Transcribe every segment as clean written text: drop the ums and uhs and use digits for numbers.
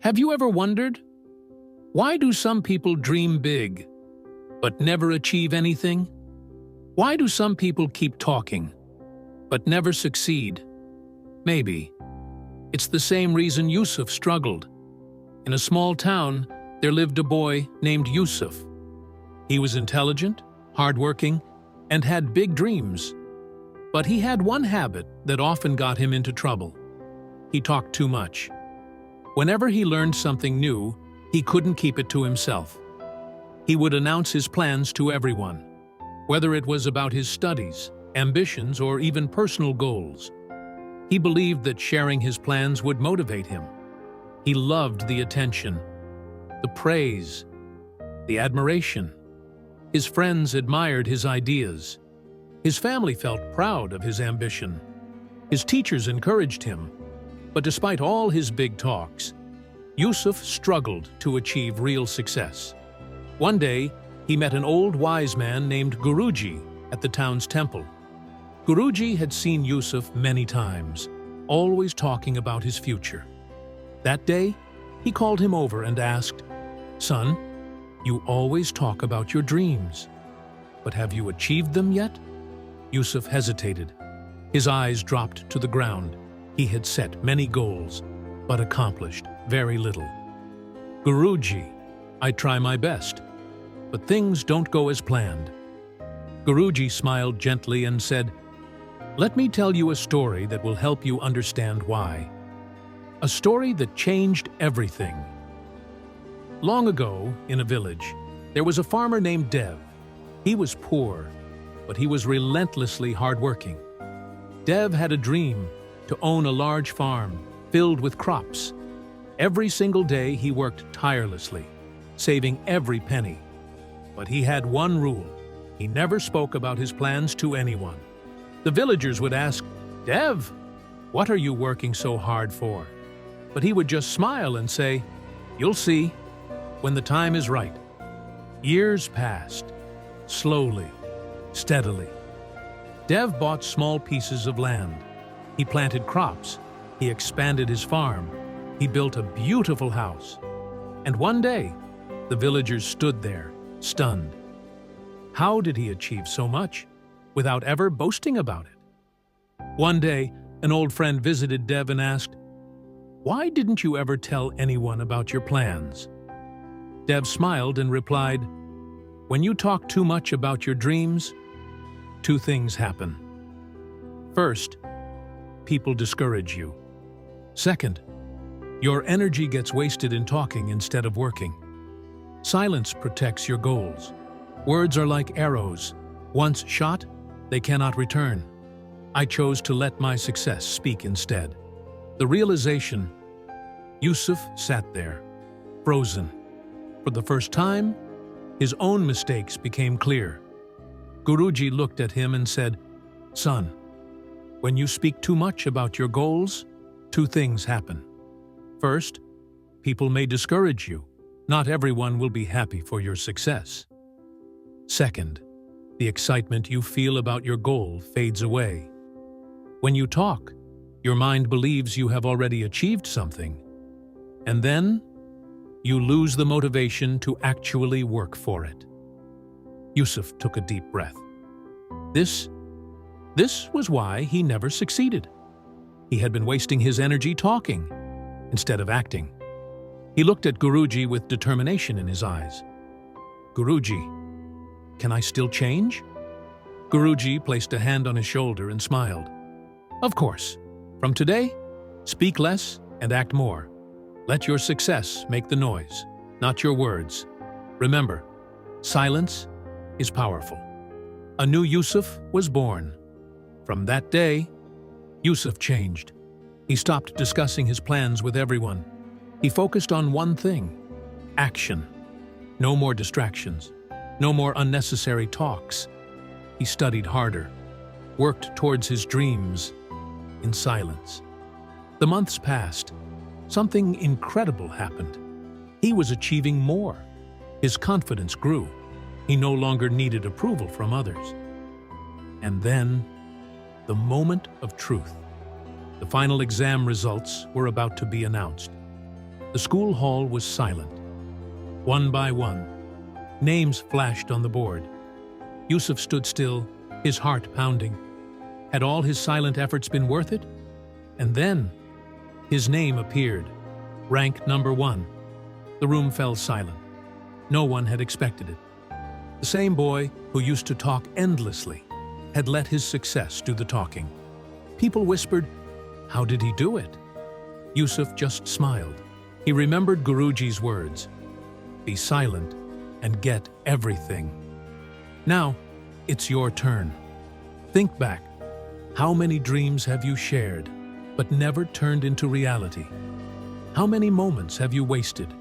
Have you ever wondered, why do some people dream big, but never achieve anything? Why do some people keep talking, but never succeed? Maybe it's the same reason Yusuf struggled. In a small town, there lived a boy named Yusuf. He was intelligent, hardworking, and had big dreams. But he had one habit that often got him into trouble. He talked too much. Whenever he learned something new, he couldn't keep it to himself. He would announce his plans to everyone, whether it was about his studies, ambitions, or even personal goals. He believed that sharing his plans would motivate him. He loved the attention, the praise, the admiration. His friends admired his ideas. His family felt proud of his ambition. His teachers encouraged him. But despite all his big talks, Yusuf struggled to achieve real success. One day, he met an old wise man named Guruji at the town's temple. Guruji had seen Yusuf many times, always talking about his future. That day, he called him over and asked, "Son, you always talk about your dreams, but have you achieved them yet?" Yusuf hesitated. His eyes dropped to the ground. He had set many goals, but accomplished very little. "Guruji, I try my best, but things don't go as planned." Guruji smiled gently and said, "Let me tell you a story that will help you understand why. A story that changed everything." Long ago, in a village, there was a farmer named Dev. He was poor, but he was relentlessly hardworking. Dev had a dream to own a large farm filled with crops. Every single day he worked tirelessly, saving every penny. But he had one rule: he never spoke about his plans to anyone. The villagers would ask, "Dev, what are you working so hard for?" But he would just smile and say, "You'll see, when the time is right." Years passed, slowly, steadily. Dev bought small pieces of land. He planted crops. He expanded his farm. He built a beautiful house. And one day, the villagers stood there, stunned. How did he achieve so much without ever boasting about it? One day, an old friend visited Dev and asked, "Why didn't you ever tell anyone about your plans?" Dev smiled and replied, "When you talk too much about your dreams, two things happen. First, people discourage you. Second, your energy gets wasted in talking instead of working. Silence protects your goals. Words are like arrows. Once shot, they cannot return. I chose to let my success speak instead." The realization, Yusuf sat there, frozen. For the first time, his own mistakes became clear. Guruji looked at him and said, "Son, when you speak too much about your goals, two things happen. First, people may discourage you. Not everyone will be happy for your success. Second, the excitement you feel about your goal fades away. When you talk, your mind believes you have already achieved something, and then you lose the motivation to actually work for it." Yusuf took a deep breath. This was why he never succeeded. He had been wasting his energy talking instead of acting. He looked at Guruji with determination in his eyes. "Guruji, can I still change?" Guruji placed a hand on his shoulder and smiled. "Of course. From today, speak less and act more. Let your success make the noise, not your words. Remember, silence is powerful." A new Yusuf was born. From that day, Yusuf changed. He stopped discussing his plans with everyone. He focused on one thing: action. No more distractions. No more unnecessary talks. He studied harder, worked towards his dreams in silence. The months passed. Something incredible happened. He was achieving more. His confidence grew. He no longer needed approval from others. And then, the moment of truth. The final exam results were about to be announced. The school hall was silent. One by one, names flashed on the board. Yusuf stood still, his heart pounding. Had all his silent efforts been worth it? And then, his name appeared, ranked number 1. The room fell silent. No one had expected it. The same boy who used to talk endlessly had let his success do the talking. People whispered, "How did he do it?" Yusuf just smiled. He remembered Guruji's words, "Be silent and get everything." Now, it's your turn. Think back. How many dreams have you shared, but never turned into reality? How many moments have you wasted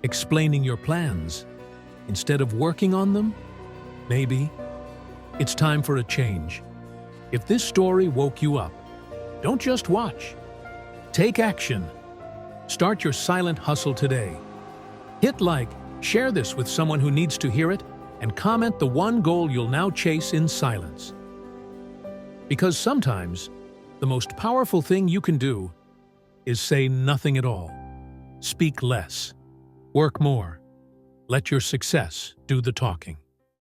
explaining your plans instead of working on them? Maybe it's time for a change. If this story woke you up, don't just watch. Take action. Start your silent hustle today. Hit like, share this with someone who needs to hear it, and comment the one goal you'll now chase in silence. Because sometimes, the most powerful thing you can do is say nothing at all. Speak less. Work more. Let your success do the talking.